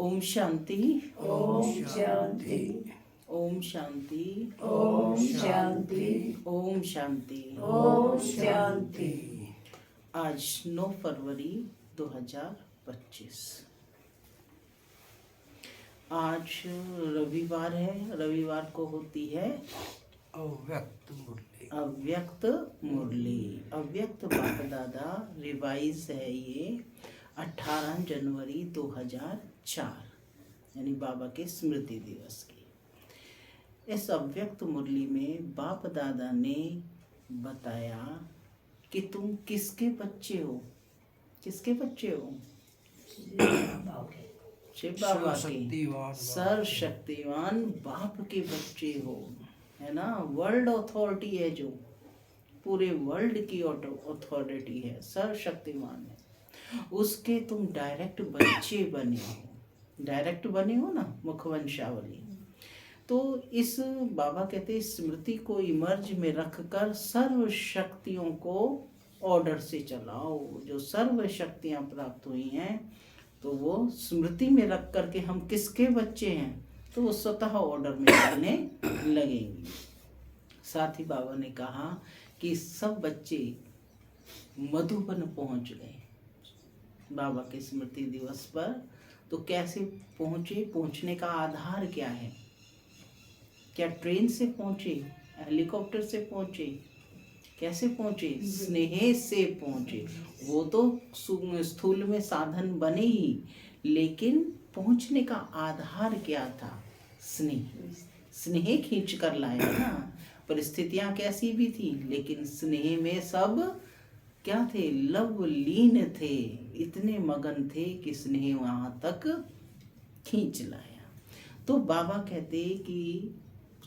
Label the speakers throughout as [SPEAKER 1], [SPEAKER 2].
[SPEAKER 1] ओम शांति।
[SPEAKER 2] ओम शांति।
[SPEAKER 1] ओम शांति।
[SPEAKER 2] ओम शांति।
[SPEAKER 1] ओम शांति।
[SPEAKER 2] ओम शांति।
[SPEAKER 1] आज 9 फरवरी 2025। आज रविवार है। रविवार को होती है
[SPEAKER 2] अव्यक्त मुरली।
[SPEAKER 1] अव्यक्त मुरली। अव्यक्त बाप दादा रिवाइज है ये 18 जनवरी 2004 यानी बाबा के स्मृति दिवस की। इस अव्यक्त मुरली में बाप दादा ने बताया कि तुम किसके बच्चे हो। किसके बच्चे हो? शिव बाबा के सर्वशक्तिवान बाप के बच्चे हो, है ना। वर्ल्ड अथॉरिटी है, जो पूरे वर्ल्ड की अथॉरिटी है, सर्वशक्तिमान है, उसके तुम डायरेक्ट बच्चे बने हो। डायरेक्ट बने हो ना, मुखवंशावली। तो इस बाबा कहते स्मृति को इमर्ज में रखकर सर्व शक्तियों को ऑर्डर से चलाओ। जो सर्व शक्तियां प्राप्त हुई हैं तो वो स्मृति में रख करके हम किसके बच्चे हैं तो वो स्वतः ऑर्डर में चलने लगेंगे। साथ ही बाबा ने कहा कि सब बच्चे मधुबन पहुंच गए बाबा के स्मृति दिवस पर। तो कैसे पहुंचे? पहुंचने का आधार क्या है? क्या ट्रेन से पहुंचे, हेलीकॉप्टर से पहुंचे, कैसे पहुंचे? स्नेह से पहुंचे। वो तो स्थूल में साधन बने ही, लेकिन पहुंचने का आधार क्या था? स्नेह। स्नेह खींच कर लाया ना। परिस्थितियां कैसी भी थी, लेकिन स्नेह में सब क्या थे? लवलीन थे, इतने मगन थे कि स्नेह वहां तक खींच लाया। तो बाबा कहते कि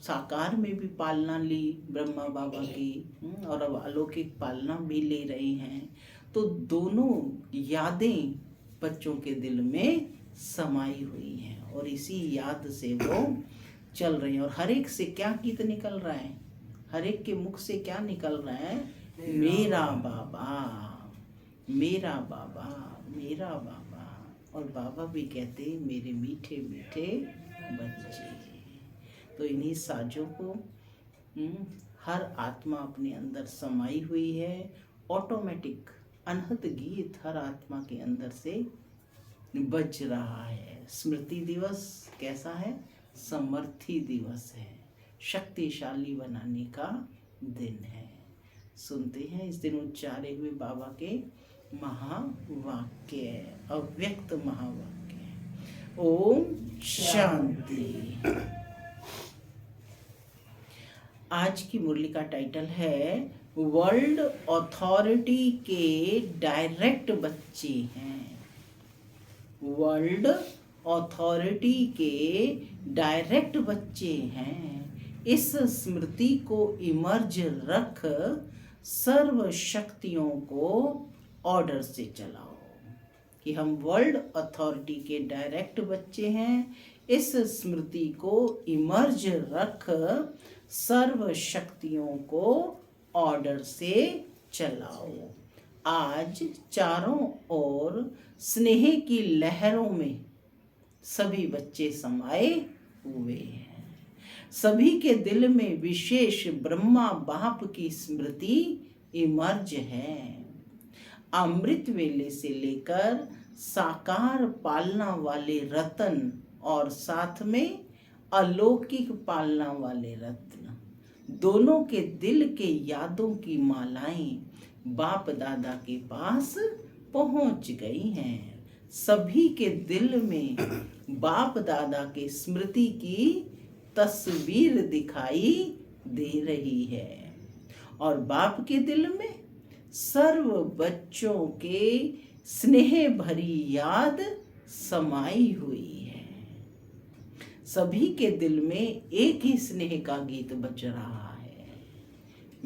[SPEAKER 1] साकार में भी पालना ली ब्रह्मा बाबा की, और अब अलौकिक पालना भी ले रहे हैं। तो दोनों यादें बच्चों के दिल में समाई हुई हैं और इसी याद से वो चल रहे हैं। और हर एक से क्या गीत निकल रहा है? हर एक के मुख से क्या निकल रहा है? मेरा बाबा, मेरा बाबा, मेरा बाबा। और बाबा भी कहते मेरे मीठे मीठे बच्चे। तो इन्हीं साजों को हर आत्मा अपने अंदर समाई हुई है। ऑटोमेटिक अनहद गीत हर आत्मा के अंदर से बज रहा है। स्मृति दिवस कैसा है? समर्थी दिवस है, शक्तिशाली बनाने का दिन है। सुनते हैं इस दिन उच्चारे हुए बाबा के महावाक्य, अव्यक्त महावाक्य। ओम शांति। आज की मुरली का टाइटल है वर्ल्ड अथॉरिटी के डायरेक्ट बच्चे हैं। वर्ल्ड अथॉरिटी के डायरेक्ट बच्चे हैं। इस स्मृति को इमर्ज रख सर्व शक्तियों को ऑर्डर से चलाओ कि हम वर्ल्ड अथॉरिटी के डायरेक्ट बच्चे हैं। इस स्मृति को इमर्ज रख सर्व शक्तियों को ऑर्डर से चलाओ। आज चारों ओर स्नेह की लहरों में सभी बच्चे समाये हुए हैं। सभी के दिल में विशेष ब्रह्मा बाप की स्मृति इमर्ज है। अमृत वेले से लेकर साकार पालना वाले रतन और साथ में अलौकिक पालना वाले रत्न, दोनों के दिल के यादों की मालाएं बाप दादा के पास पहुंच गई हैं। सभी के दिल में बाप दादा के स्मृति की तस्वीर दिखाई दे रही है और बाप के दिल में सर्व बच्चों के स्नेह भरी याद समाई हुई है। सभी के दिल में एक ही स्नेह का गीत बज रहा है,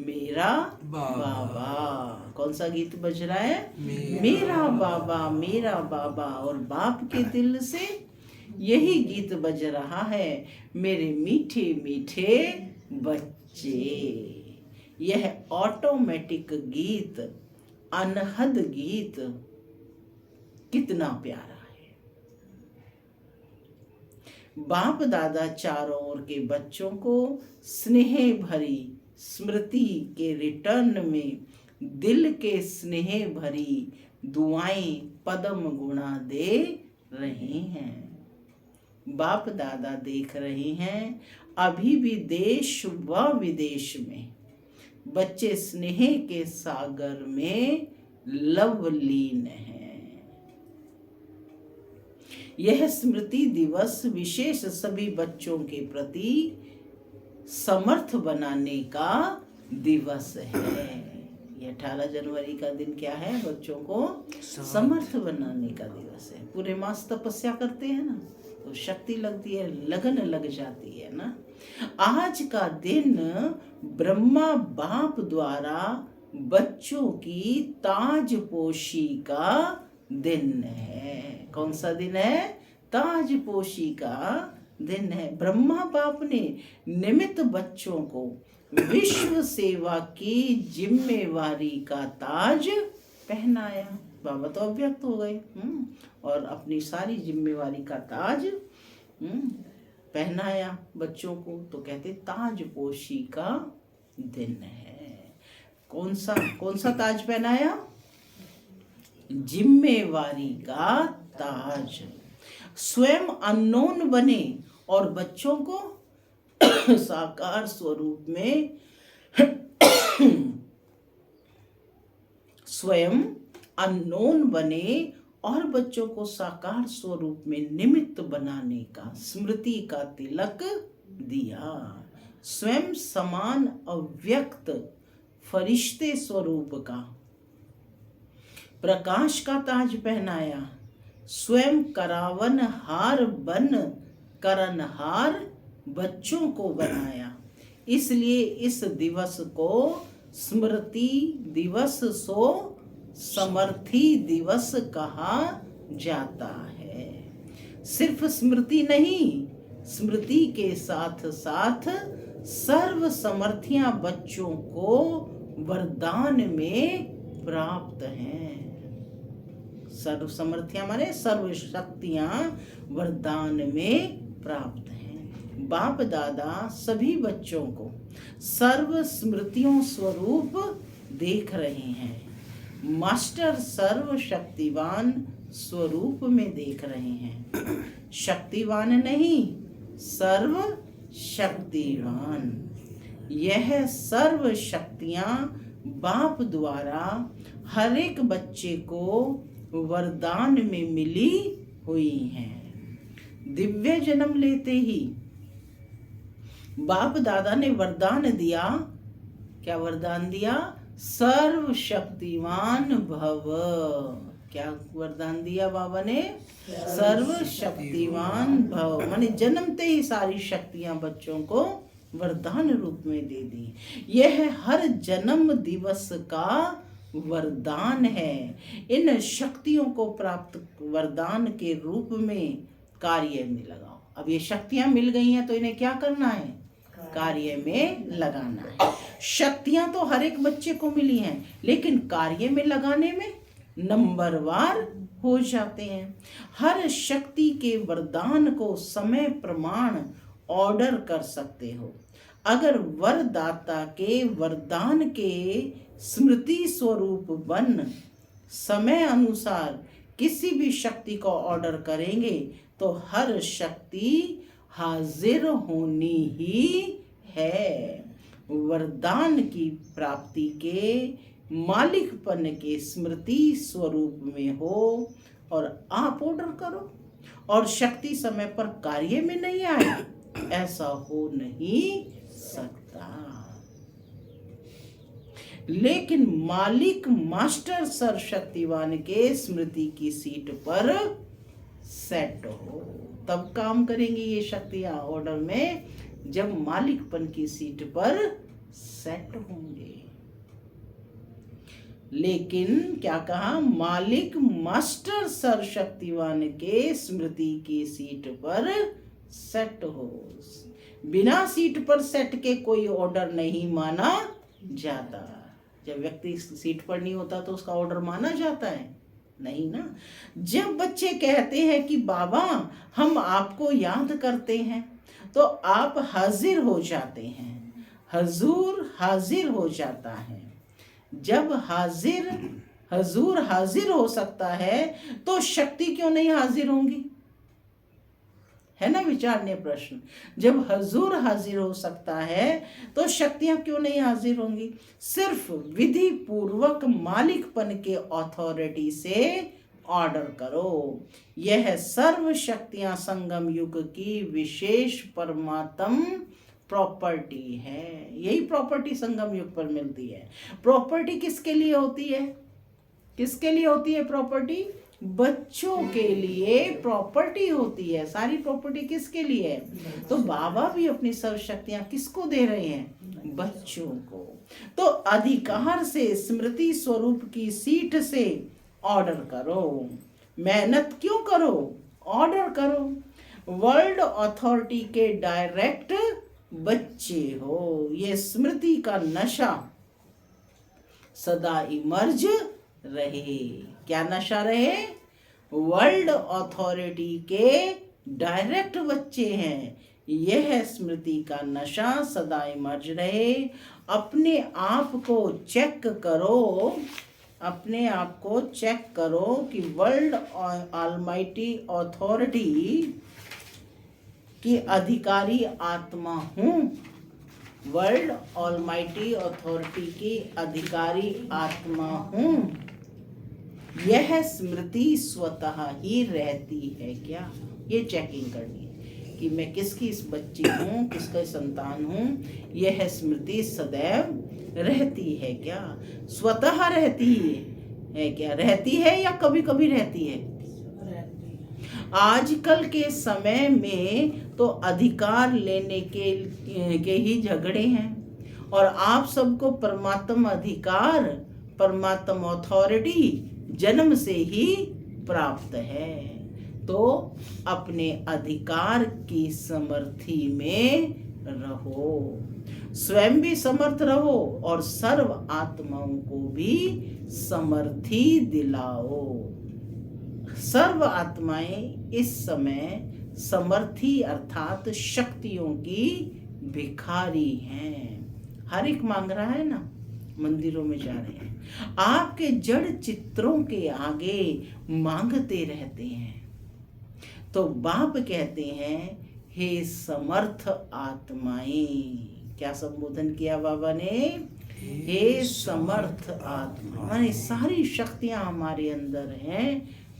[SPEAKER 1] मेरा बाबा। कौन सा गीत बज रहा है? मेरा बाबा, मेरा बाबा। और बाप के दिल से यही गीत बज रहा है, मेरे मीठे मीठे बच्चे। यह ऑटोमेटिक गीत, अनहद गीत कितना प्यारा है। बाप दादा चारों ओर के बच्चों को स्नेह भरी स्मृति के रिटर्न में दिल के स्नेह भरी दुआएं पद्म गुणा दे रहे हैं। बाप दादा देख रहे हैं अभी भी देश व विदेश में बच्चे स्नेह के सागर में लवलीन हैं। यह स्मृति दिवस विशेष सभी बच्चों के प्रति समर्थ बनाने का दिवस है। ये 18 जनवरी का दिन क्या है? बच्चों को समर्थ बनाने का दिवस है। पूरे मास तपस्या करते हैं ना, तो शक्ति लगती है, लगन लग जाती है ना। आज का दिन ब्रह्मा बाप द्वारा बच्चों की ताजपोशी का दिन है। कौन सा दिन है? ताजपोशी का दिन है। ब्रह्मा बाप ने निमित्त बच्चों को विश्व सेवा की जिम्मेवारी का ताज पहनाया। बाबा तो अव्यक्त हो गए और अपनी सारी जिम्मेवारी का ताज पहनाया बच्चों को, तो कहते ताजपोशी का दिन है। कौन सा ताज पहनाया? जिम्मेवारी का ताज। स्वयं अननोन बने और बच्चों को साकार स्वरूप में स्वयं अननोन बने और बच्चों को साकार स्वरूप में निमित्त बनाने का स्मृति का तिलक दिया। स्वयं समान अव्यक्त फरिश्ते स्वरूप का प्रकाश का ताज पहनाया। स्वयं करावन हार बन करनहार बच्चों को बनाया। इसलिए इस दिवस को स्मृति दिवस सो समर्थी दिवस कहा जाता है। सिर्फ स्मृति नहीं, स्मृति के साथ साथ सर्व समर्थियां बच्चों को वरदान में प्राप्त हैं। सर्व समर्थियां माने सर्व शक्तियां वरदान में प्राप्त हैं। बाप दादा सभी बच्चों को सर्व स्मृतियों स्वरूप देख रहे हैं। मास्टर सर्व शक्तिवान स्वरूप में देख रहे हैं। शक्तिवान नहीं, सर्व शक्तिवान। यह सर्व शक्तियां बाप द्वारा हर एक बच्चे को वरदान में मिली हुई हैं। दिव्य जन्म लेते ही बाप दादा ने वरदान दिया। क्या वरदान दिया? सर्व शक्तिवान भव। क्या वरदान दिया बाबा ने? सर्व शक्तिवान भव। माने जन्मते ही सारी शक्तियां बच्चों को वरदान रूप में दे दी। यह हर जन्म दिवस का वरदान है। इन शक्तियों को प्राप्त वरदान के रूप में कार्य में लगाओ। अब ये शक्तियां मिल गई हैं तो इन्हें क्या करना है? कार्य में लगाना है। शक्तियां तो हर एक बच्चे को मिली हैं, लेकिन कार्य में लगाने में नंबरवार हो जाते हैं। हर शक्ति के वरदान को समय प्रमाण ऑर्डर कर सकते हो। अगर वरदाता के वरदान के स्मृति स्वरूप बन समय अनुसार किसी भी शक्ति को ऑर्डर करेंगे तो हर शक्ति हाजिर होनी ही है। वरदान की प्राप्ति के मालिकपन के स्मृति स्वरूप में हो और आप ऑर्डर करो और शक्ति समय पर कार्य में नहीं आए, ऐसा हो नहीं सकता। लेकिन मालिक मास्टर सर्वशक्तिवान के स्मृति की सीट पर सेट हो, तब काम करेंगी ये शक्तियां ऑर्डर में, जब मालिकपन की सीट पर सेट होंगे। लेकिन क्या कहा? मालिक मास्टर सर्वशक्तिवान के स्मृति की सीट पर सेट हो। बिना सीट पर सेट के कोई ऑर्डर नहीं माना जाता। जब व्यक्ति सीट पर नहीं होता तो उसका ऑर्डर माना जाता है? नहीं ना। जब बच्चे कहते हैं कि बाबा हम आपको याद करते हैं, तो आप हाजिर हो जाते हैं, हजूर हाजिर हो जाता है। जब हजूर हाजिर हो सकता है तो शक्ति क्यों नहीं हाजिर होंगी? है ना विचारणीय प्रश्न। जब हजूर हाजिर हो सकता है तो शक्तियां क्यों नहीं हाजिर होंगी? सिर्फ विधि पूर्वक मालिकपन के अथॉरिटी से ऑर्डर करो। यह सर्व शक्तियां संगम युग की विशेष परमात्म प्रॉपर्टी है। यही प्रॉपर्टी संगम युग पर मिलती है। प्रॉपर्टी किसके लिए होती है? किसके लिए होती है प्रॉपर्टी? बच्चों के लिए प्रॉपर्टी होती है। सारी प्रॉपर्टी किसके लिए है? तो बाबा भी अपनी सर्व शक्तियां किसको दे रहे हैं? बच्चों को। तो अधिकार से, स्मृति स्वरूप की सीट से ऑर्डर करो। मेहनत क्यों करो? ऑर्डर करो। वर्ल्ड अथॉरिटी के डायरेक्ट बच्चे हो। ये स्मृति का नशा सदा इमर्ज रहे। क्या नशा रहे? वर्ल्ड अथॉरिटी के डायरेक्ट बच्चे हैं। यह स्मृति का नशा सदा इमर्ज रहे। अपने आप को चेक करो, अपने आप को चेक करो कि वर्ल्ड ऑलमाइटी अथॉरिटी की अधिकारी आत्मा हूँ। वर्ल्ड ऑलमाइटी अथॉरिटी की अधिकारी आत्मा हूँ। यह स्मृति स्वतः ही रहती है क्या? ये चेकिंग करनी है कि मैं किसकी इस बच्ची हूँ, किसका संतान हूँ। यह स्मृति सदैव रहती है क्या? स्वतः रहती है क्या? रहती है या कभी कभी रहती है? आजकल के समय में तो अधिकार लेने के ही झगड़े हैं, और आप सबको परमात्म अधिकार, परमात्म अथॉरिटी जन्म से ही प्राप्त है। तो अपने अधिकार की समर्थी में रहो, स्वयं भी समर्थ रहो और सर्व आत्माओं को भी समर्थी दिलाओ। सर्व आत्माएं इस समय समर्थी अर्थात शक्तियों की भिखारी हैं। हर एक मांग रहा है ना, मंदिरों में जा रहे हैं, आपके जड़ चित्रों के आगे मांगते रहते हैं। तो बाप कहते हैं, हे समर्थ आत्माएं। क्या संबोधन किया बाबा ने? हे समर्थ आत्मा, माने सारी शक्तियां हमारे अंदर हैं।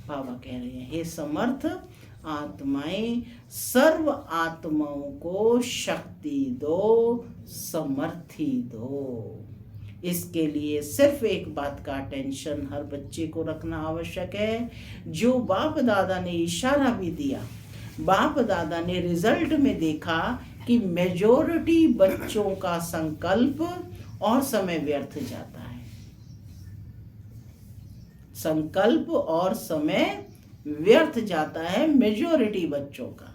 [SPEAKER 1] बाबा कह रहे हैं, हे समर्थ आत्माएं, सर्व आत्माओं को शक्ति दो, समर्थी दो। इसके लिए सिर्फ एक बात का अटेंशन हर बच्चे को रखना आवश्यक है, जो बाप दादा ने इशारा भी दिया। बाप दादा ने रिजल्ट में देखा कि मेजॉरिटी बच्चों का संकल्प और समय व्यर्थ जाता है। संकल्प और समय व्यर्थ जाता है मेजॉरिटी बच्चों का।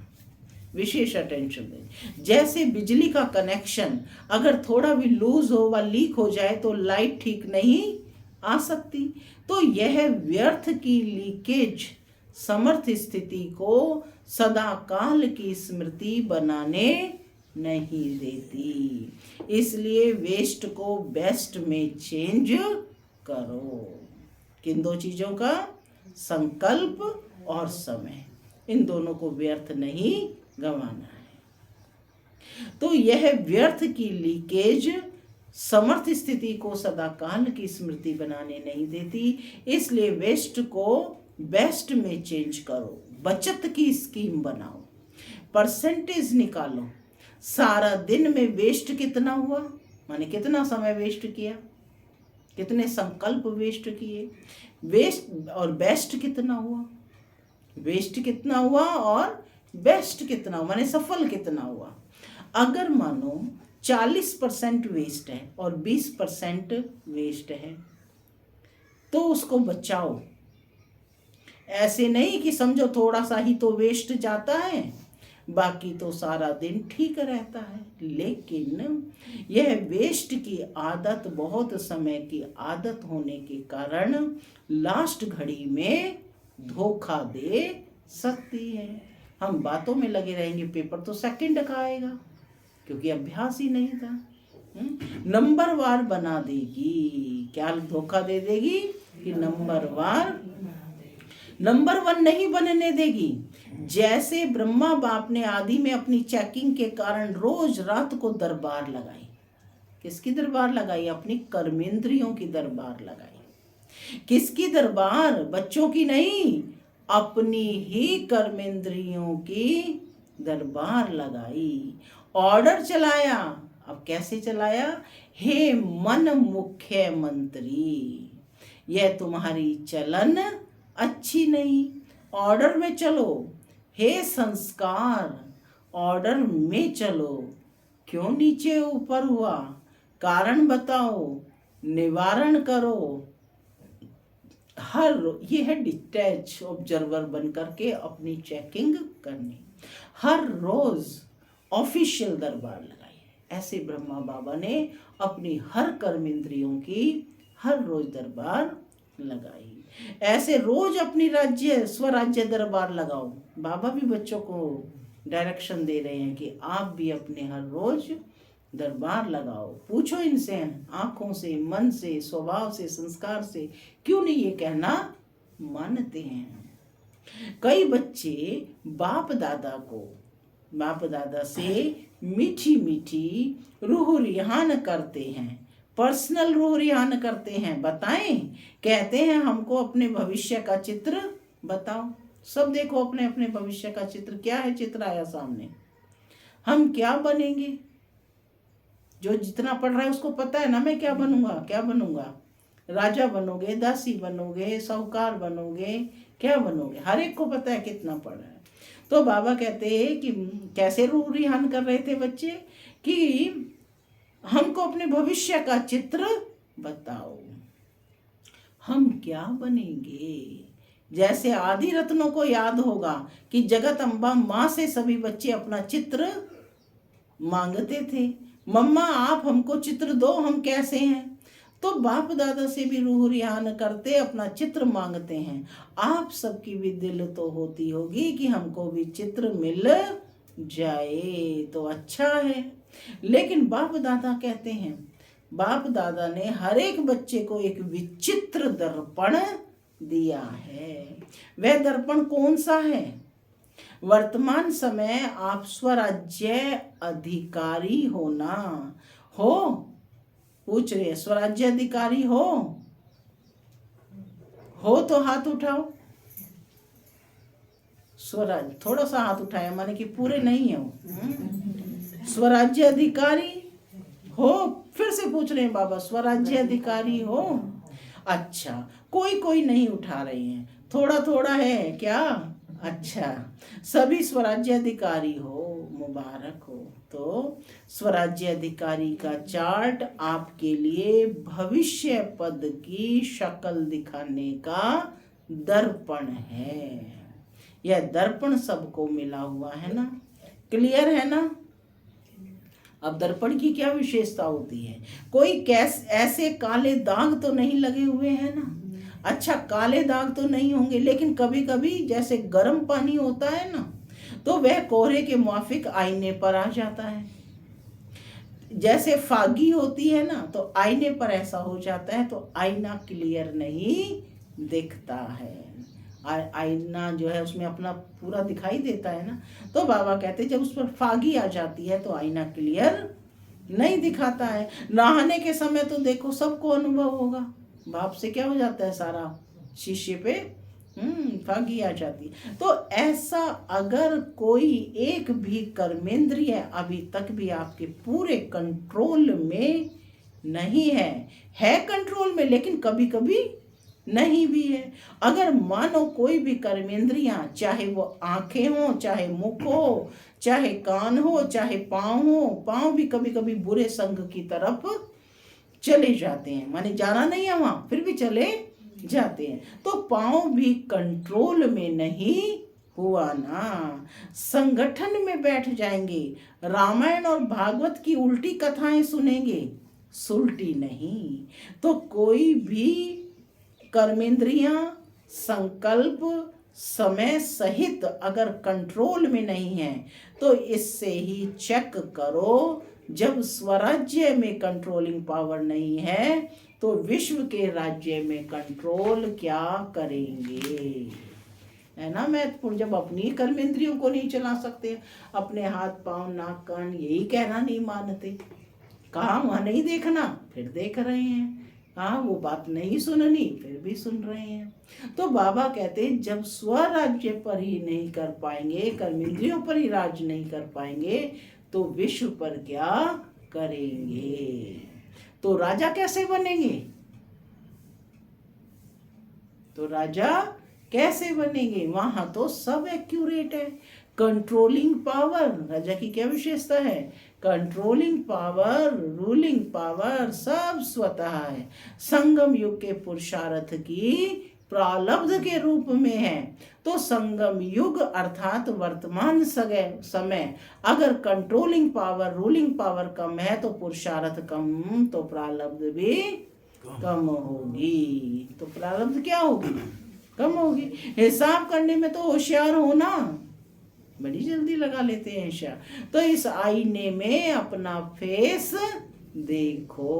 [SPEAKER 1] विशेष अटेंशन दें। जैसे बिजली का कनेक्शन अगर थोड़ा भी लूज हो व लीक हो जाए तो लाइट ठीक नहीं आ सकती। तो यह व्यर्थ की लीकेज समर्थ स्थिति को सदा काल की स्मृति बनाने नहीं देती। इसलिए वेस्ट को बेस्ट में चेंज करो। किन दो चीजों का? संकल्प और समय, इन दोनों को व्यर्थ नहीं गंवाना है। तो यह व्यर्थ की लीकेज समर्थ स्थिति को सदा काल की स्मृति बनाने नहीं देती। इसलिए वेस्ट को बेस्ट में चेंज करो। बचत की स्कीम बनाओ, परसेंटेज निकालो। सारा दिन में वेस्ट कितना हुआ, माने कितना समय वेस्ट किया, कितने संकल्प वेस्ट किए, वेस्ट और बेस्ट कितना हुआ, वेस्ट कितना हुआ और बेस्ट कितना हुआ, माने सफल कितना हुआ। अगर मानो 40% वेस्ट है और 20% वेस्ट है तो उसको बचाओ। ऐसे नहीं कि समझो थोड़ा सा ही तो वेस्ट जाता है, बाकी तो सारा दिन ठीक रहता है। लेकिन यह वेस्ट की आदत बहुत समय की आदत होने के कारण लास्ट घड़ी में धोखा दे सकती है। हम बातों में लगे रहेंगे, पेपर तो सेकंड का आएगा क्योंकि अभ्यास ही नहीं था। नंबर वार बना देगी। क्या धोखा दे देगी कि नंबर 1 नहीं बनने देगी। जैसे ब्रह्मा बाप ने आदि में अपनी चेकिंग के कारण रोज रात को दरबार लगाई। किसकी दरबार लगाई? अपनी कर्मेंद्रियों की दरबार लगाई। किसकी दरबार? बच्चों की नहीं, अपनी ही कर्मेंद्रियों की दरबार लगाई। ऑर्डर चलाया। अब कैसे चलाया? हे मन मुख्य मंत्री, यह तुम्हारी चलन अच्छी नहीं, ऑर्डर में चलो। हे संस्कार, ऑर्डर में चलो। क्यों नीचे ऊपर हुआ? कारण बताओ, निवारण करो। ये है डिटैच ऑब्जर्वर बन करके अपनी चेकिंग करनी। हर रोज ऑफिशियल दरबार लगाई। ऐसे ब्रह्मा बाबा ने अपनी हर कर्मेंद्रियों की हर रोज दरबार लगाई। ऐसे रोज अपनी स्वराज्य दरबार लगाओ। बाबा भी बच्चों को डायरेक्शन दे रहे हैं कि आप भी अपने हर रोज दरबार लगाओ। पूछो इनसे, आंखों से, मन से, स्वभाव से, संस्कार से, क्यों नहीं ये कहना मानते हैं। कई बच्चे बाप दादा से मीठी मीठी रूह रिहान करते हैं, पर्सनल रूह रिहान करते हैं। बताएं, कहते हैं हमको अपने भविष्य का चित्र बताओ। सब देखो अपने अपने भविष्य का चित्र। क्या है? चित्र आया सामने, हम क्या बनेंगे। जो जितना पढ़ रहा है उसको पता है ना मैं क्या बनूंगा। राजा बनोगे, दासी बनोगे, साहूकार बनोगे, क्या बनोगे, हर एक को पता है कितना पढ़ रहा है। तो बाबा कहते हैं कि कैसे रूह रिहान कर रहे थे बच्चे कि हमको अपने भविष्य का चित्र बताओ, हम क्या बनेंगे। जैसे आदि रत्नों को याद होगा कि जगत अम्बा माँ से सभी बच्चे अपना चित्र मांगते थे, मम्मा आप हमको चित्र दो, हम कैसे हैं। तो बाप दादा से भी रूह रिहान करते अपना चित्र मांगते हैं। आप सबकी भी दिल तो होती होगी कि हमको भी चित्र मिल जाए तो अच्छा है। लेकिन बाप दादा कहते हैं, बाप दादा ने हर एक बच्चे को एक विचित्र दर्पण दिया है। वह दर्पण कौन सा है? वर्तमान समय आप स्वराज्य अधिकारी होना हो। पूछ रहे स्वराज्य अधिकारी हो तो हाथ उठाओ। स्वराज थोड़ा सा हाथ उठाया, माने कि पूरे नहीं हो। स्वराज्य अधिकारी हो। फिर से पूछ रहे हैं बाबा, स्वराज्य अधिकारी हो। अच्छा, कोई नहीं उठा रहे हैं, थोड़ा थोड़ा है क्या? अच्छा, सभी स्वराज्य अधिकारी हो, मुबारक हो। तो स्वराज्य अधिकारी का चार्ट आपके लिए भविष्य पद की शक्ल दिखाने का दर्पण है। यह दर्पण सबको मिला हुआ है ना, क्लियर है ना। अब दर्पण की क्या विशेषता होती है? कोई ऐसे काले दाग तो नहीं लगे हुए हैं ना। अच्छा, काले दाग तो नहीं होंगे, लेकिन कभी कभी जैसे गर्म पानी होता है ना, तो वह कोहरे के मुआफिक आईने पर आ जाता है। जैसे फागी होती है ना, तो आईने पर ऐसा हो जाता है, तो आईना क्लियर नहीं दिखता है। आईना जो है उसमें अपना पूरा दिखाई देता है ना। तो बाबा कहते हैं जब उस पर फागी आ जाती है तो आईना क्लियर नहीं दिखाता है। नहाने के समय तो देखो सबको अनुभव होगा, भाप से क्या हो जाता है, सारा शीशे पे फागी आ जाती। तो ऐसा अगर कोई एक भी कर्मेंद्रिय अभी तक भी आपके पूरे कंट्रोल में नहीं है कंट्रोल में, लेकिन कभी कभी नहीं भी है। अगर मानो कोई भी कर्मेंद्रियां, चाहे वो आंखें हो, चाहे मुख हो, चाहे कान हो, चाहे पाँव हो, पाँव भी कभी कभी बुरे संग की तरफ चले जाते हैं, माने जाना नहीं है वहां, फिर भी चले जाते हैं। तो पाँव भी कंट्रोल में नहीं हुआ ना। संगठन में बैठ जाएंगे, रामायण और भागवत की उल्टी कथाएं सुनेंगे, सुलटी नहीं। तो कोई भी कर्मेंद्रियां, संकल्प समय सहित अगर कंट्रोल में नहीं है तो इससे ही चेक करो। जब स्वराज्य में कंट्रोलिंग पावर नहीं है तो विश्व के राज्य में कंट्रोल क्या करेंगे, है ना महत्वपूर्ण। जब अपनी कर्मेंद्रियों को नहीं चला सकते, अपने हाथ पांव नाक कान यही कहना नहीं मानते, कहाँ वहाँ नहीं देखना फिर देख रहे हैं, हाँ वो बात नहीं सुननी फिर भी सुन रहे हैं। तो बाबा कहते हैं जब स्वराज्य पर ही नहीं कर पाएंगे, कर्मेंद्रियों पर ही राज नहीं कर पाएंगे तो विश्व पर क्या करेंगे। तो राजा कैसे बनेंगे, तो राजा कैसे बनेंगे, वहां तो सब एक्यूरेट है। कंट्रोलिंग पावर, राजा की क्या विशेषता है, कंट्रोलिंग पावर, रूलिंग पावर सब स्वतः है। संगम युग के पुरुषार्थ की प्रारब्ध के रूप में है। तो संगम युग अर्थात वर्तमान समय अगर कंट्रोलिंग पावर, रूलिंग पावर कम है तो पुरुषार्थ कम, तो प्रारब्ध भी कम होगी। तो प्रारब्ध क्या होगी, कम होगी। हिसाब करने में तो होशियार हो ना, बड़ी जल्दी लगा लेते हैं हिसाब। तो इस आईने में अपना फेस देखो।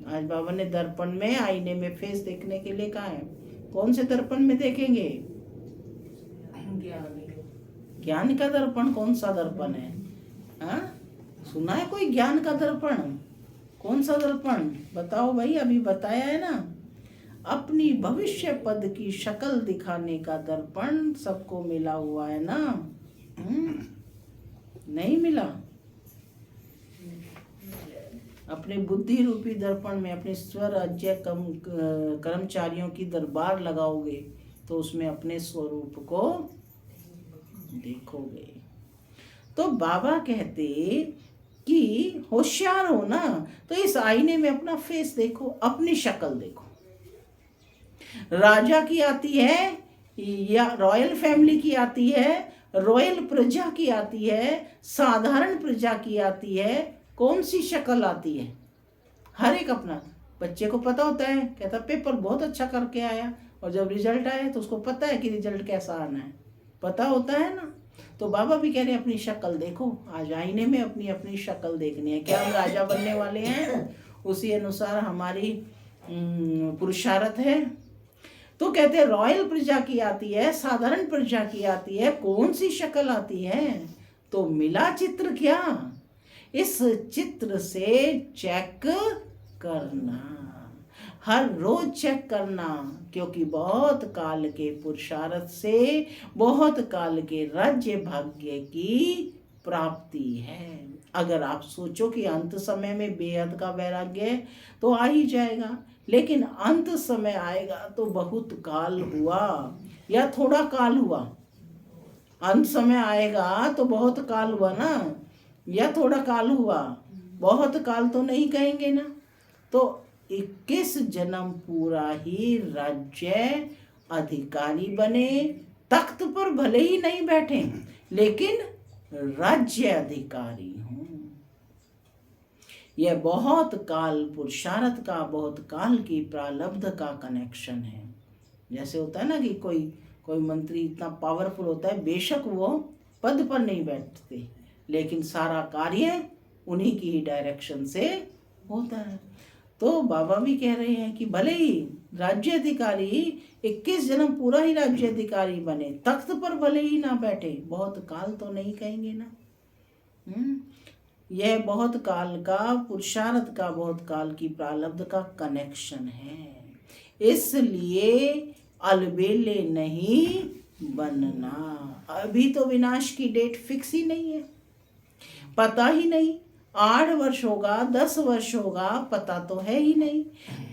[SPEAKER 1] आज बाबा ने दर्पण में आईने में फेस देखने के लिए कहा है, कौन से दर्पण में देखेंगे, ज्ञान का दर्पण। कौन सा दर्पण है, हाँ सुना है कोई ज्ञान का दर्पण, कौन सा दर्पण बताओ भाई, अभी बताया है ना। अपनी भविष्य पद की शक्ल दिखाने का दर्पण सबको मिला हुआ है ना, नहीं मिला। अपने बुद्धि रूपी दर्पण में अपने स्वराज्य कर्मचारियों की दरबार लगाओगे तो उसमें अपने स्वरूप को देखोगे। तो बाबा कहते कि होशियार हो ना, तो इस आईने में अपना फेस देखो, अपनी शक्ल देखो। राजा की आती है या रॉयल फैमिली की आती है, रॉयल प्रजा की आती है, साधारण प्रजा की आती है, कौन सी शक्ल आती है, हर एक अपना। बच्चे को पता होता है, कहता पेपर बहुत अच्छा करके आया, और जब रिजल्ट आए तो उसको पता है कि रिजल्ट कैसा आना है, पता होता है ना। तो बाबा भी कह रहे हैं अपनी शक्ल देखो, आज आईने में अपनी अपनी शक्ल देखनी है। क्या हम राजा बनने वाले हैं, उसी अनुसार हमारी पुरुषार्थ है। तो कहते हैं रॉयल प्रजा की आती है, साधारण प्रजा की आती है, कौन सी शक्ल आती है, तो मिला चित्र क्या, इस चित्र से चेक करना, हर रोज चेक करना, क्योंकि बहुत काल के पुरुषार्थ से बहुत काल के राज्य भाग्य की प्राप्ति है। अगर आप सोचो कि अंत समय में बेहद का वैराग्य तो आ ही जाएगा, लेकिन अंत समय आएगा तो बहुत काल हुआ या थोड़ा काल हुआ, अंत समय आएगा तो बहुत काल हुआ ना, या थोड़ा काल हुआ, बहुत काल तो नहीं कहेंगे ना। तो 21 जन्म पूरा ही राज्य अधिकारी बने, तख्त पर भले ही नहीं बैठे लेकिन राज्य अधिकारी हूं। यह बहुत काल पुरुषार्थ का, बहुत काल की प्रारब्ध का कनेक्शन है। जैसे होता है ना कि कोई मंत्री इतना पावरफुल होता है, बेशक वो पद पर नहीं बैठते लेकिन सारा कार्य उन्हीं की ही डायरेक्शन से होता है। तो बाबा भी कह रहे हैं कि भले ही राज्य अधिकारी 21 जन्म पूरा ही राज्य अधिकारी बने, तख्त पर भले ही ना बैठे, बहुत काल तो नहीं कहेंगे ना। यह बहुत काल का पुरुषार्थ का, बहुत काल की प्रारब्ध का कनेक्शन है। इसलिए अलबेले नहीं बनना। अभी तो विनाश की डेट फिक्स ही नहीं है, पता ही नहीं 8 वर्ष होगा 10 वर्ष होगा, पता तो है ही नहीं।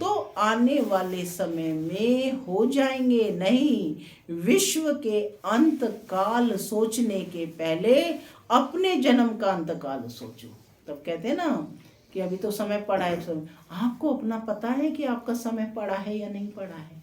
[SPEAKER 1] तो आने वाले समय में हो जाएंगे नहीं। विश्व के अंत काल सोचने के पहले अपने जन्म का अंत काल सोचो। तब कहते हैं ना कि अभी तो समय पड़ा है। आपको अपना पता है कि आपका समय पड़ा है या नहीं पड़ा है?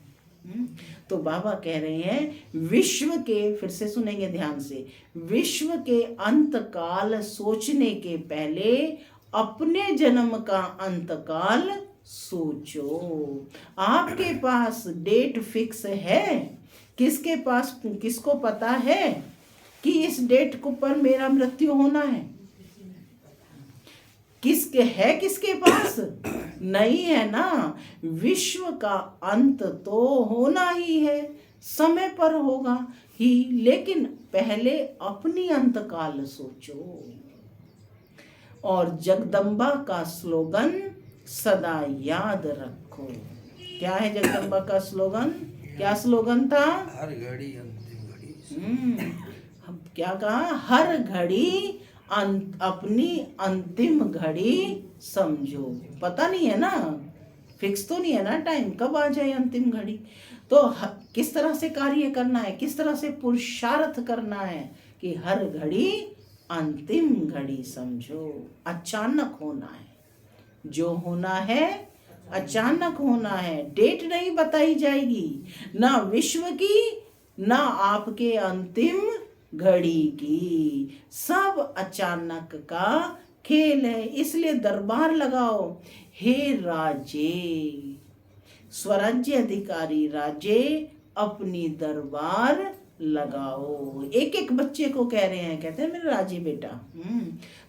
[SPEAKER 1] तो बाबा कह रहे हैं विश्व के, फिर से सुनेंगे ध्यान से, विश्व के अंत काल सोचने के पहले अपने जन्म का अंत काल सोचो। आपके पास डेट फिक्स है? किसके पास, किसको पता है कि इस डेट को पर मेरा मृत्यु होना है? किसके पास? नहीं है ना। विश्व का अंत तो होना ही है, समय पर होगा ही, लेकिन पहले अपनी अंत काल सोचो। और जगदम्बा का स्लोगन सदा याद रखो। क्या है जगदम्बा का स्लोगन? क्या स्लोगन था?
[SPEAKER 2] हर घड़ी अंतिम घड़ी।
[SPEAKER 1] क्या कहा? हर घड़ी अपनी अंतिम घड़ी समझो। पता नहीं है ना, फिक्स तो नहीं है ना टाइम, कब आ जाए अंतिम घड़ी। तो किस तरह से कार्य करना है, किस तरह से पुरुषार्थ करना है कि हर घड़ी अंतिम घड़ी समझो। अचानक होना है, जो होना है अचानक होना है। डेट नहीं बताई जाएगी, ना विश्व की ना आपके अंतिम घड़ी की, सब अचानक का खेल है। इसलिए दरबार लगाओ, हे राजे, स्वराज्य अधिकारी राजे अपनी दरबार लगाओ। एक एक बच्चे को कह रहे हैं, कहते हैं मेरे राजे बेटा।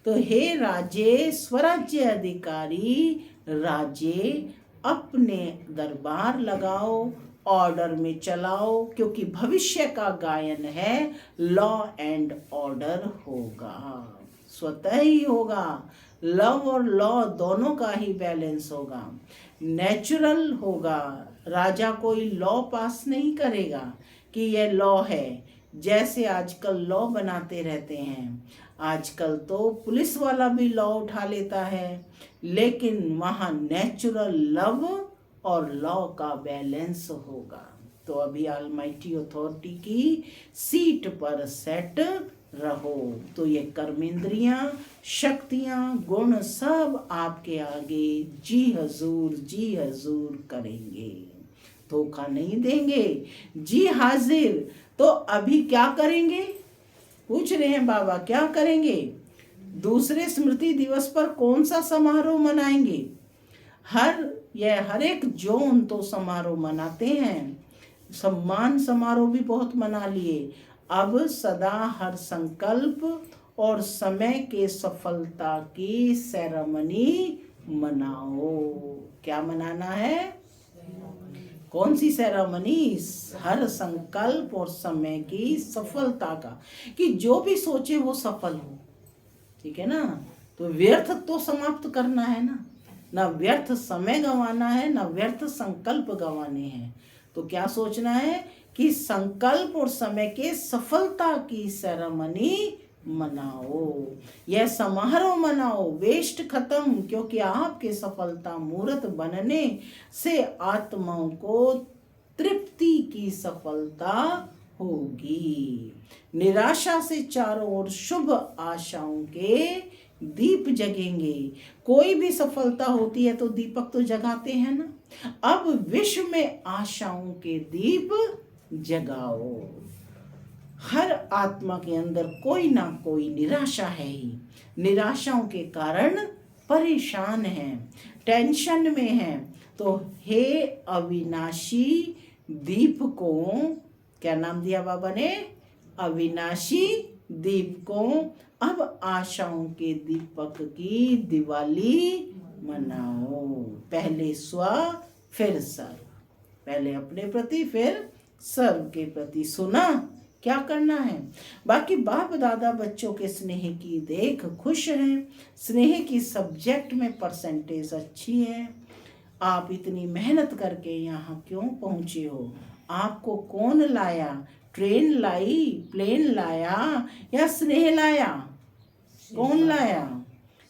[SPEAKER 1] तो हे राजे स्वराज्य अधिकारी राजे अपने दरबार लगाओ, ऑर्डर में चलाओ, क्योंकि भविष्य का गायन है, लॉ एंड ऑर्डर होगा, स्वतः ही होगा। लव और लॉ दोनों का ही बैलेंस होगा, नेचुरल होगा। राजा कोई लॉ पास नहीं करेगा कि यह लॉ है, जैसे आजकल लॉ बनाते रहते हैं। आजकल तो पुलिस वाला भी लॉ उठा लेता है, लेकिन वहाँ नेचुरल लव और लॉ का बैलेंस होगा। तो अभी ऑलमाइटी अथॉरिटी की सीट पर सेट रहो, तो ये कर्मेंद्रियां, शक्तियां, गुण सब आपके आगे जी हजूर करेंगे, धोखा नहीं देंगे, जी हाजिर। तो अभी क्या करेंगे? पूछ रहे हैं बाबा, क्या करेंगे? दूसरे स्मृति दिवस पर कौन सा समारोह मनाएंगे? हर एक जोन तो समारोह मनाते हैं, सम्मान समारोह भी बहुत मना लिए। अब सदा हर संकल्प और समय के सफलता की सेरेमनी मनाओ। क्या मनाना है? कौन सी सेरेमनी? हर संकल्प और समय की सफलता का, कि जो भी सोचे वो सफल हो। ठीक है ना? तो व्यर्थ तो समाप्त करना है ना व्यर्थ समय गंवाना है, ना व्यर्थ संकल्प गंवाने हैं। तो क्या सोचना है कि संकल्प और समय के सफलता की सेरेमनी मनाओ, यह समारोह मनाओ, वेस्ट खत्म, क्योंकि आपके सफलता मूर्त बनने से आत्माओं को तृप्ति की सफलता होगी। निराशा से चारों ओर शुभ आशाओं के दीप जगेंगे। कोई भी सफलता होती है तो दीपक तो जगाते हैं ना। अब विश्व में आशाओं के दीप जगाओ। हर आत्मा के अंदर कोई ना कोई निराशा है ही, निराशाओं के कारण परेशान हैं, टेंशन में हैं। तो हे अविनाशी दीप को, क्या नाम दिया बाबा ने? अविनाशी दीप को, अब आशाओं के दीपक की दिवाली मनाओ। पहले स्व फिर सर्व, पहले अपने प्रति फिर सर्व के प्रति। सुना क्या करना है? बाकी बाप दादा बच्चों के स्नेह की देख खुश हैं, स्नेह की सब्जेक्ट में परसेंटेज अच्छी है। आप इतनी मेहनत करके यहाँ क्यों पहुँचे हो? आपको कौन लाया? ट्रेन लाई, प्लेन लाया या स्नेह लाया? कौन लाया?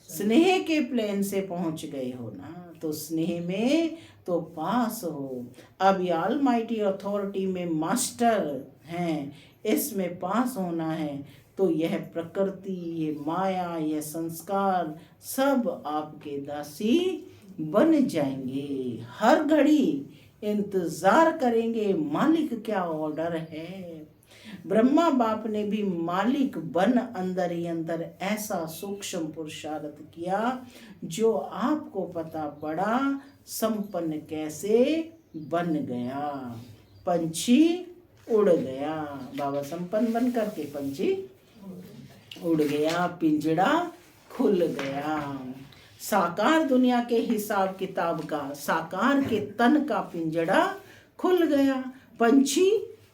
[SPEAKER 1] स्नेह के प्लेन से पहुँच गए हो ना, तो स्नेह में तो पास हो। अब ये ऑलमाइटी अथॉरिटी में मास्टर हैं, इसमें पास होना है। तो यह प्रकृति, ये माया, यह संस्कार सब आपके दासी बन जाएंगे। हर घड़ी इंतजार करेंगे मालिक क्या ऑर्डर है। ब्रह्मा बाप ने भी मालिक बन अंदर ही अंदर ऐसा सूक्ष्म पुरुषार्थ किया जो आपको पता पड़ा संपन्न कैसे बन गया। पंछी उड़ गया, बाबा संपन्न बन करके पंछी उड़ गया, पिंजड़ा खुल गया। साकार दुनिया के हिसाब किताब का, साकार के तन का पिंजड़ा खुल गया, पंछी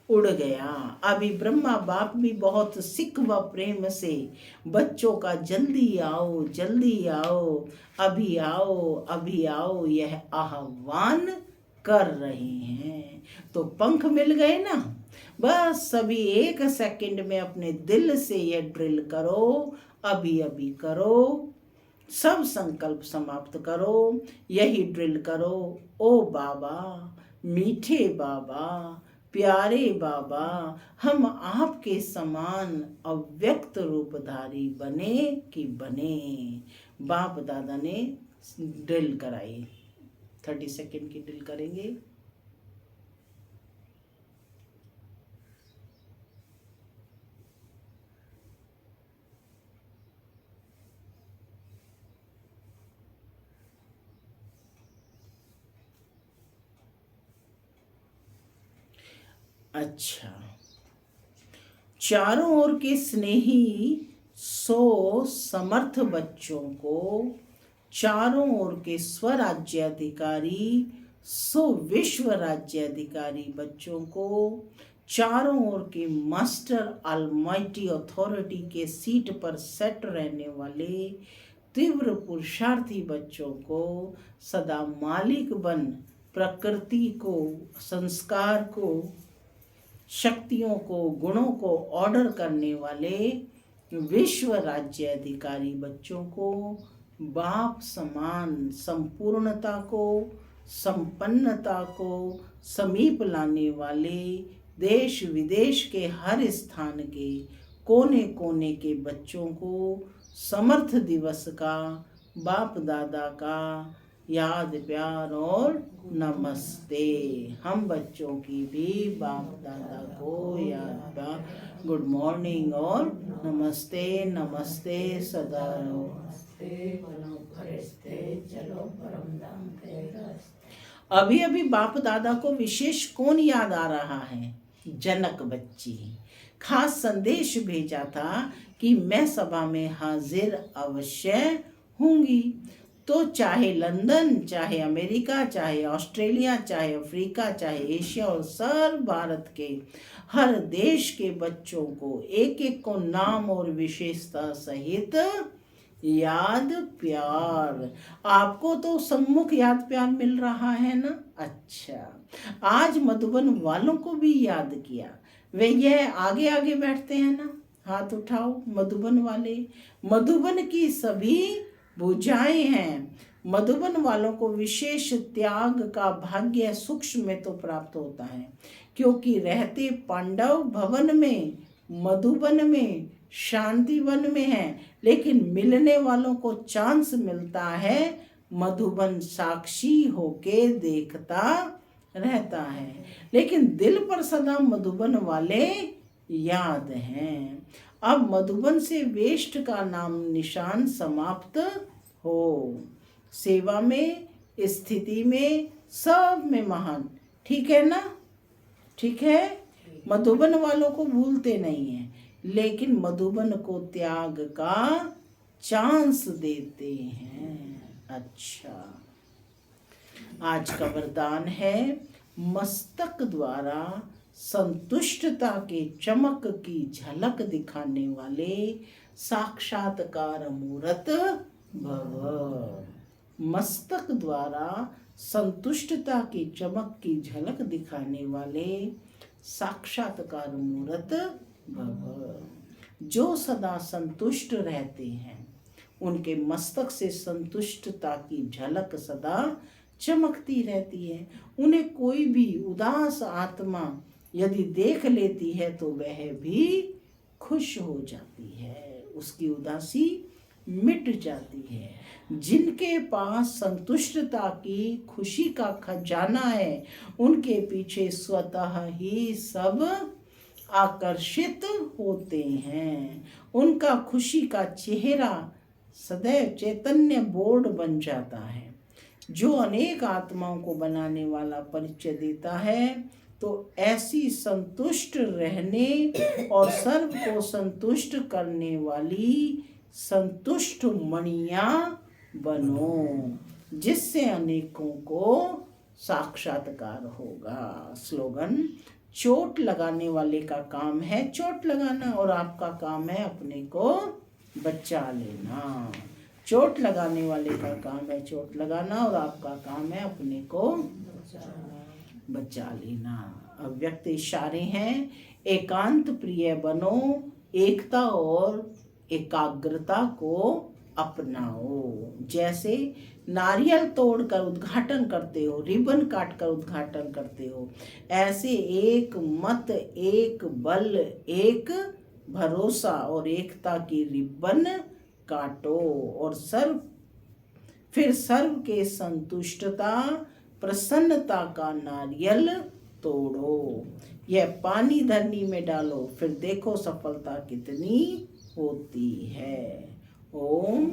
[SPEAKER 1] उड़ गया। अभी ब्रह्मा बाप भी बहुत सिख व प्रेम से बच्चों का जल्दी आओ जल्दी आओ, अभी आओ अभी आओ यह आह्वान कर रहे हैं। तो पंख मिल गए ना, बस सभी 1 सेकंड में अपने दिल से यह ड्रिल करो, अभी अभी करो, सब संकल्प समाप्त करो, यही ड्रिल करो। ओ बाबा, मीठे बाबा, प्यारे बाबा, हम आपके समान अव्यक्त रूपधारी बने कि बने। बाप दादा ने ड्रिल कराई, 30 सेकंड की ड्रिल करेंगे। अच्छा, चारों ओर के स्नेही 100 समर्थ बच्चों को, चारों ओर के स्वराज्याधिकारी 100 विश्व राज्याधिकारी बच्चों को, चारों ओर के मास्टर अलमाइटी अथॉरिटी के सीट पर सेट रहने वाले तीव्र पुरुषार्थी बच्चों को, सदा मालिक बन प्रकृति को, संस्कार को, शक्तियों को, गुणों को ऑर्डर करने वाले विश्व राज्य अधिकारी बच्चों को, बाप समान संपूर्णता को, संपन्नता को समीप लाने वाले देश विदेश के हर स्थान के कोने कोने के बच्चों को समर्थ दिवस का, बाप दादा का याद प्यार और नमस्ते। हम बच्चों की भी बाप दादा को याद प्यार, गुड मॉर्निंग और नमस्ते। नमस्ते सदा रहो, चलो परम धाम के रास्ते। अभी अभी बाप दादा को विशेष कौन याद आ रहा है? जनक बच्ची। खास संदेश भेजा था कि मैं सभा में हाजिर अवश्य होंगी। तो चाहे लंदन, चाहे अमेरिका, चाहे ऑस्ट्रेलिया, चाहे अफ्रीका, चाहे एशिया और सर्व भारत के हर देश के बच्चों को एक एक को नाम और विशेषता सहित याद प्यार। आपको तो सम्मुख याद प्यार मिल रहा है ना। अच्छा, आज मधुबन वालों को भी याद किया। वे यह आगे आगे बैठते हैं ना, हाथ उठाओ। मधुबन वाले, मधुबन की सभी भुजाएं हैं। मधुबन वालों को विशेष त्याग का भाग्य सूक्ष्म में तो प्राप्त होता है, क्योंकि रहते पांडव भवन में, मधुबन में, शांतिवन में है, लेकिन मिलने वालों को चांस मिलता है मधुबन साक्षी होके देखता रहता है, लेकिन दिल पर सदा मधुबन वाले याद हैं। अब मधुबन से वेस्ट का नाम निशान समाप्त हो। सेवा में, स्थिति में, सब में महान। ठीक है ना? ठीक है। मधुबन वालों को भूलते नहीं हैं, लेकिन मधुबन को त्याग का चांस देते हैं। अच्छा, आज का वरदान है मस्तक द्वारा संतुष्टता के चमक की झलक दिखाने वाले साक्षात्कार मूर्त भव। मस्तक द्वारा संतुष्टता की चमक की झलक दिखाने वाले साक्षात्कार मूर्त भव। जो सदा संतुष्ट रहते हैं, उनके मस्तक से संतुष्टता की झलक सदा चमकती रहती है। उन्हें कोई भी उदास आत्मा यदि देख लेती है तो वह भी खुश हो जाती है। उसकी उदासी मिट जाती है। जिनके पास संतुष्टता की खुशी का खजाना है, उनके पीछे स्वतः ही सब आकर्षित होते हैं। उनका खुशी का चेहरा सदैव चैतन्य बोर्ड बन जाता है, जो अनेक आत्माओं को बनाने वाला परिचय देता है। तो ऐसी संतुष्ट रहने और सर्व को संतुष्ट करने वाली संतुष्ट मणियां बनो, जिससे अनेकों को साक्षात्कार होगा। स्लोगन: चोट लगाने वाले का काम है चोट लगाना, और आपका काम है अपने को बचा लेना। चोट लगाने वाले का काम है चोट लगाना, और आपका काम है अपने को बचा लेना। अव्यक्त इशारे हैं: एकांत प्रिय बनो, एकता और एकाग्रता को अपनाओ। जैसे नारियल तोड़कर उद्घाटन करते हो, रिबन काटकर उद्घाटन करते हो, ऐसे एक मत, एक बल, एक भरोसा और एकता की रिबन काटो, और फिर सर्व के संतुष्टता प्रसन्नता का नारियल तोड़ो। यह पानी धरनी में डालो, फिर देखो सफलता कितनी होती है। ओम